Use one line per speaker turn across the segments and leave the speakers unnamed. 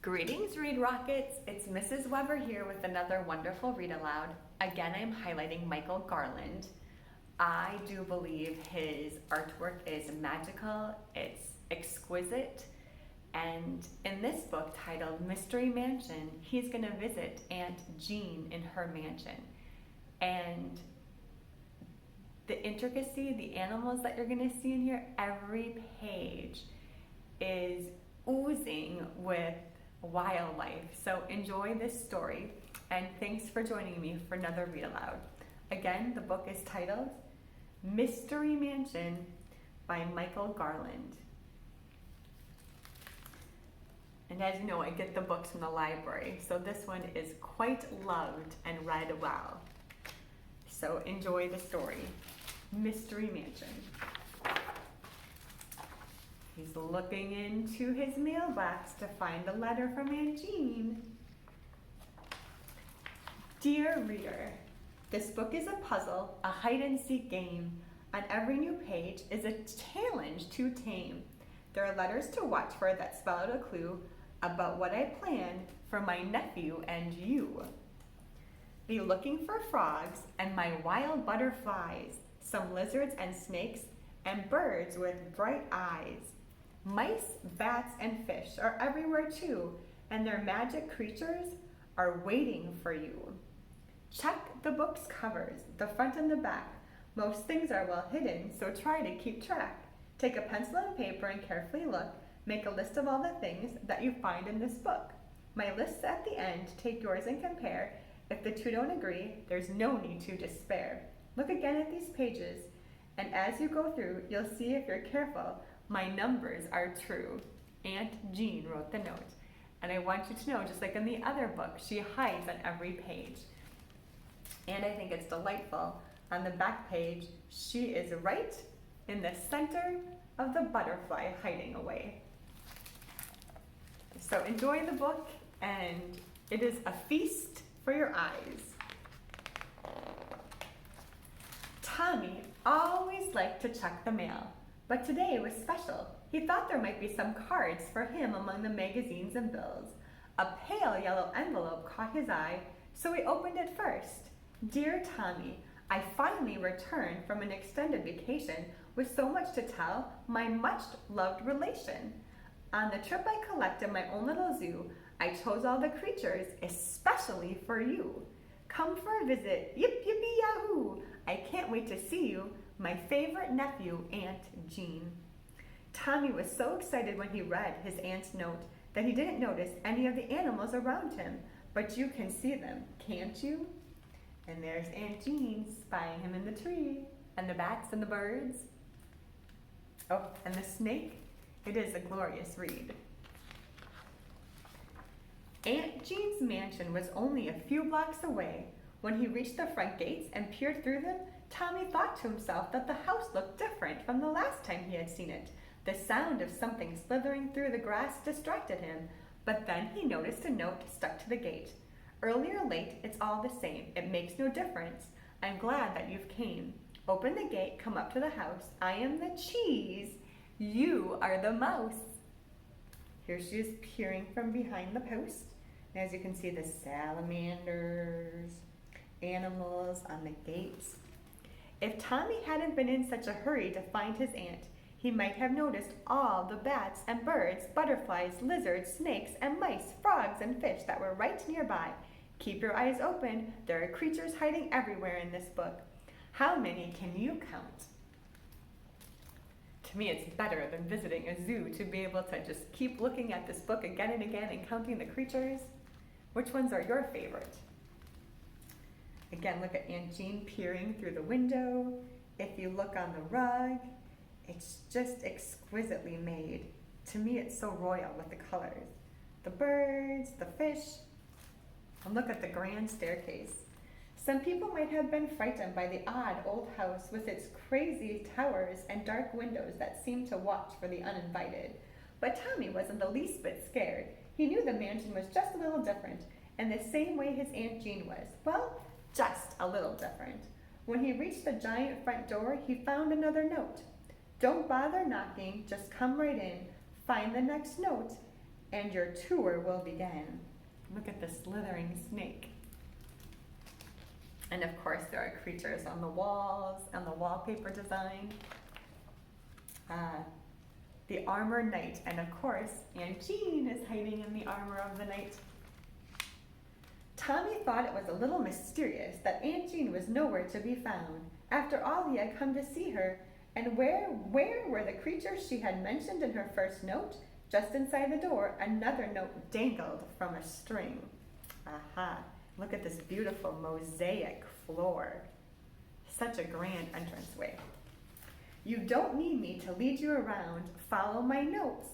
Greetings, Read Rockets! It's Mrs. Weber here with another wonderful read aloud. Again, I'm highlighting Michael Garland. I do believe his artwork is magical, it's exquisite, and in this book titled Mystery Mansion, he's going to visit Aunt Jean in her mansion. And the intricacy, the animals that you're going to see in here, every page is oozing with wildlife. So enjoy this story, and thanks for joining me for another read aloud. Again, the book is titled Mystery Mansion by Michael Garland. And as you know, I get the books from the library, so this one is quite loved and read well. So enjoy the story. Mystery Mansion. He's looking into his mailbox to find a letter from Aunt Jean. Dear reader, this book is a puzzle, a hide-and-seek game. On every new page is a challenge to tame. There are letters to watch for that spell out a clue about what I plan for my nephew and you. Be looking for frogs and my wild butterflies, some lizards and snakes, and birds with bright eyes. Mice, bats, and fish are everywhere too, and their magic creatures are waiting for you. Check the book's covers, the front and the back. Most things are well hidden, so try to keep track. Take a pencil and paper and carefully look. Make a list of all the things that you find in this book. My list's at the end. Take yours and compare. If the two don't agree, there's no need to despair. Look again at these pages, and as you go through, you'll see if you're careful, my numbers are true. Aunt Jean wrote the note. And I want you to know, just like in the other book, she hides on every page. And I think it's delightful. On the back page, she is right in the center of the butterfly hiding away. So enjoy the book, and it is a feast for your eyes. Tommy always liked to check the mail, but today was special. He thought there might be some cards for him among the magazines and bills. A pale yellow envelope caught his eye, so he opened it first. Dear Tommy, I finally returned from an extended vacation with so much to tell my much-loved relation. On the trip I collected my own little zoo. I chose all the creatures especially for you. Come for a visit, yip yippee yahoo! I can't wait to see you, my favorite nephew, Aunt Jean. Tommy was so excited when he read his aunt's note that he didn't notice any of the animals around him, but you can see them, can't you? And there's Aunt Jean spying him in the tree, and the bats and the birds. Oh, and the snake. It is a glorious read. Aunt Jean's mansion was only a few blocks away. When he reached the front gates and peered through them, Tommy thought to himself that the house looked different from the last time he had seen it. The sound of something slithering through the grass distracted him, but then he noticed a note stuck to the gate. Early or late, it's all the same. It makes no difference. I'm glad that you've came. Open the gate, come up to the house. I am the cheese. You are the mouse. Here she is peering from behind the post. And as you can see, the salamanders, animals on the gates. If Tommy hadn't been in such a hurry to find his aunt, he might have noticed all the bats and birds, butterflies, lizards, snakes, and mice, frogs, and fish that were right nearby. Keep your eyes open. There are creatures hiding everywhere in this book. How many can you count? To me, it's better than visiting a zoo to be able to just keep looking at this book again and again and counting the creatures. Which ones are your favorite? Again, look at Aunt Jean peering through the window. If you look on the rug, it's just exquisitely made. To me, it's so royal with the colors. The birds, the fish, and look at the grand staircase. Some people might have been frightened by the odd old house with its crazy towers and dark windows that seemed to watch for the uninvited. But Tommy wasn't the least bit scared. He knew the mansion was just a little different, and the same way his Aunt Jean was. Well, just a little different. When he reached the giant front door, he found another note. Don't bother knocking, just come right in. Find the next note and your tour will begin. Look at the slithering snake. And of course, there are creatures on the walls and the wallpaper design. The armor knight, and of course, Aunt Jean is hiding in the armor of the knight. Tommy thought it was a little mysterious that Aunt Jean was nowhere to be found. After all, he had come to see her, and where were the creatures she had mentioned in her first note? Just inside the door, another note dangled from a string. Aha, look at this beautiful mosaic floor. Such a grand entranceway. You don't need me to lead you around. Follow my notes,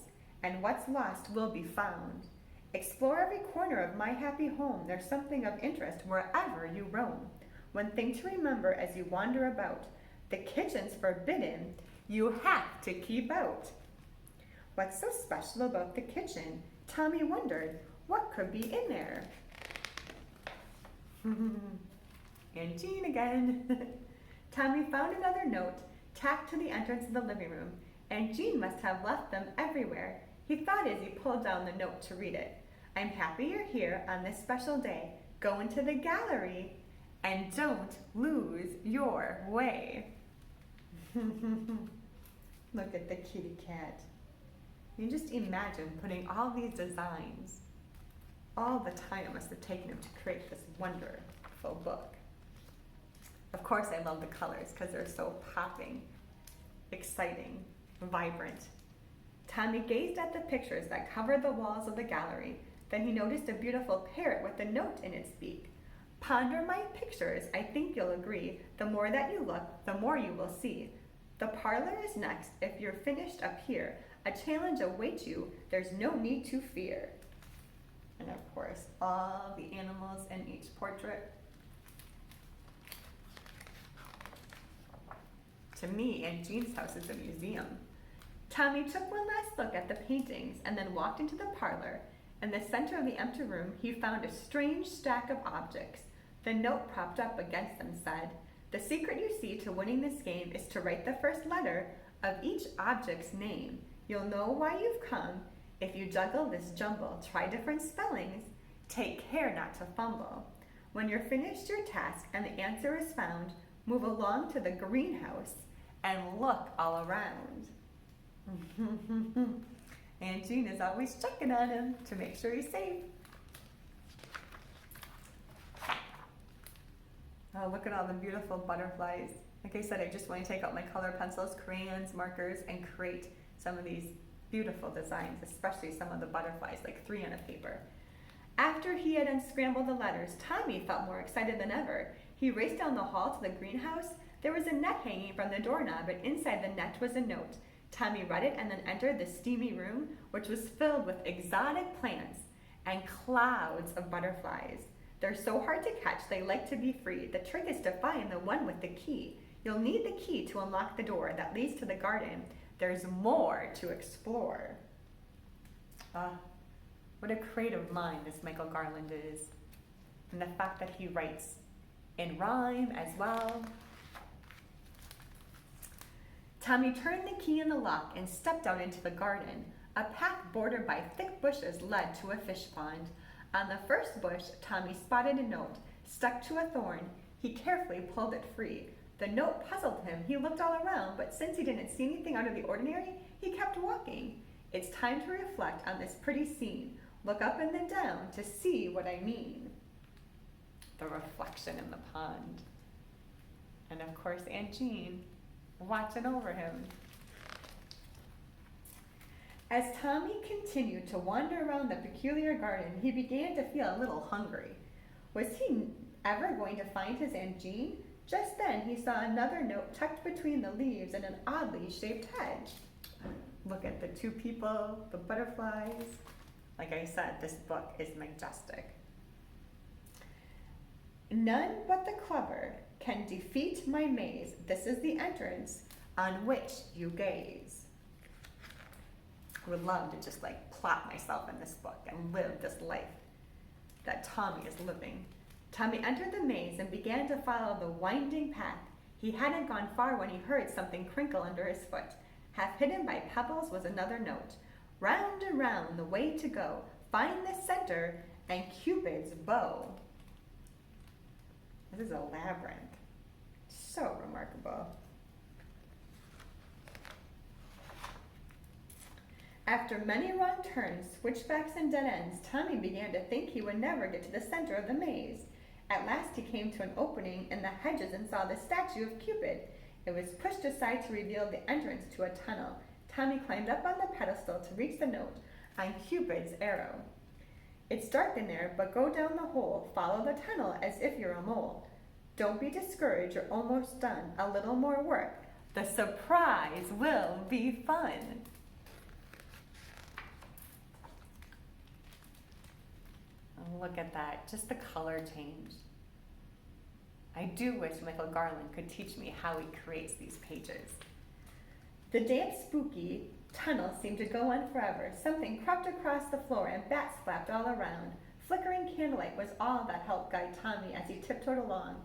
and what's lost will be found. Explore every corner of my happy home. There's something of interest wherever you roam. One thing to remember as you wander about, the kitchen's forbidden. You have to keep out. What's so special about the kitchen? Tommy wondered, what could be in there? Aunt Jean again. Tommy found another note, tacked to the entrance of the living room. Aunt Jean must have left them everywhere. He thought as he pulled down the note to read it. I'm happy you're here on this special day. Go into the gallery and don't lose your way. Look at the kitty cat. You just imagine putting all these designs, all the time it must have taken him to create this wonderful book. Of course, I love the colors because they're so popping, exciting, vibrant. Tommy gazed at the pictures that covered the walls of the gallery. Then he noticed a beautiful parrot with a note in its beak. Ponder my pictures, I think you'll agree. The more that you look, the more you will see. The parlor is next. If you're finished up here, a challenge awaits you. There's no need to fear. And of course, all the animals in each portrait. To me, Aunt Jean's house is a museum. Tommy took one last look at the paintings and then walked into the parlor. In the center of the empty room, he found a strange stack of objects. The note propped up against them said, the secret you see to winning this game is to write the first letter of each object's name. You'll know why you've come. If you juggle this jumble, try different spellings. Take care not to fumble. When you're finished your task and the answer is found, move along to the greenhouse and look all around. Aunt Jean is always checking on him to make sure he's safe. Oh, look at all the beautiful butterflies. Like I said, I just want to take out my color pencils, crayons, markers, and create some of these beautiful designs, especially some of the butterflies, like 3 on a paper. After he had unscrambled the letters, Tommy felt more excited than ever. He raced down the hall to the greenhouse. There was a net hanging from the doorknob, and inside the net was a note. Tommy read it and then entered the steamy room, which was filled with exotic plants and clouds of butterflies. They're so hard to catch, they like to be free. The trick is to find the one with the key. You'll need the key to unlock the door that leads to the garden. There's more to explore. What a creative mind this Michael Garland is. And the fact that he writes in rhyme as well. Tommy turned the key in the lock and stepped out into the garden. A path bordered by thick bushes led to a fish pond. On the first bush, Tommy spotted a note stuck to a thorn. He carefully pulled it free. The note puzzled him. He looked all around, but since he didn't see anything out of the ordinary, he kept walking. It's time to reflect on this pretty scene. Look up and then down to see what I mean. The reflection in the pond. And of course, Aunt Jean watching over him. As Tommy continued to wander around the peculiar garden, he began to feel a little hungry. Was he ever going to find his Aunt Jean? Just then he saw another note tucked between the leaves in an oddly shaped hedge. Look at the 2 people, the butterflies. Like I said, this book is majestic. None but the clever can defeat my maze. This is the entrance on which you gaze. I would love to just plot myself in this book and live this life that Tommy is living. Tommy entered the maze and began to follow the winding path. He hadn't gone far when he heard something crinkle under his foot. Half hidden by pebbles was another note. Round and round the way to go. Find the center and Cupid's bow. This is a labyrinth. So remarkable. After many wrong turns, switchbacks, and dead ends, Tommy began to think he would never get to the center of the maze. At last he came to an opening in the hedges and saw the statue of Cupid. It was pushed aside to reveal the entrance to a tunnel. Tommy climbed up on the pedestal to reach the note on Cupid's arrow. It's dark in there, but go down the hole. Follow the tunnel as if you're a mole. Don't be discouraged, you're almost done. A little more work. The surprise will be fun. Oh, look at that, just the color change. I do wish Michael Garland could teach me how he creates these pages. The damp, spooky tunnel seemed to go on forever. Something crept across the floor and bats flapped all around. Flickering candlelight was all that helped guide Tommy as he tiptoed along.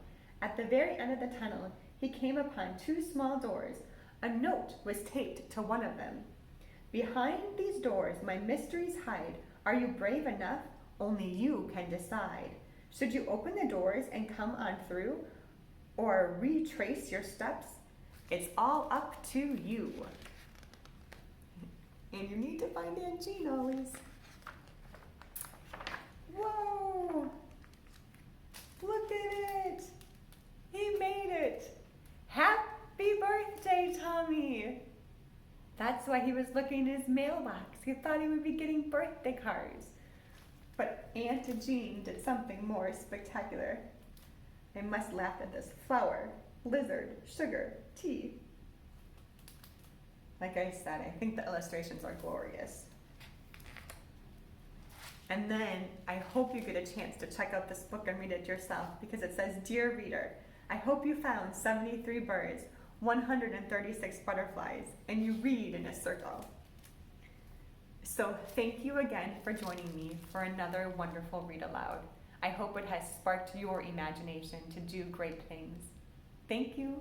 At the very end of the tunnel, he came upon two small doors. A note was taped to one of them. Behind these doors my mysteries hide. Are you brave enough? Only you can decide. Should you open the doors and come on through, or retrace your steps? It's all up to you. And you need to find Aunt Jean always. Whoa! Look at it! He made it! Happy birthday, Tommy! That's why he was looking in his mailbox. He thought he would be getting birthday cards. But Aunt Jean did something more spectacular. I must laugh at this. Flour, lizard, sugar, tea. Like I said, I think the illustrations are glorious. And then I hope you get a chance to check out this book and read it yourself, because it says, Dear Reader, I hope you found 73 birds, 136 butterflies, and you read in a circle. So thank you again for joining me for another wonderful read aloud. I hope it has sparked your imagination to do great things. Thank you.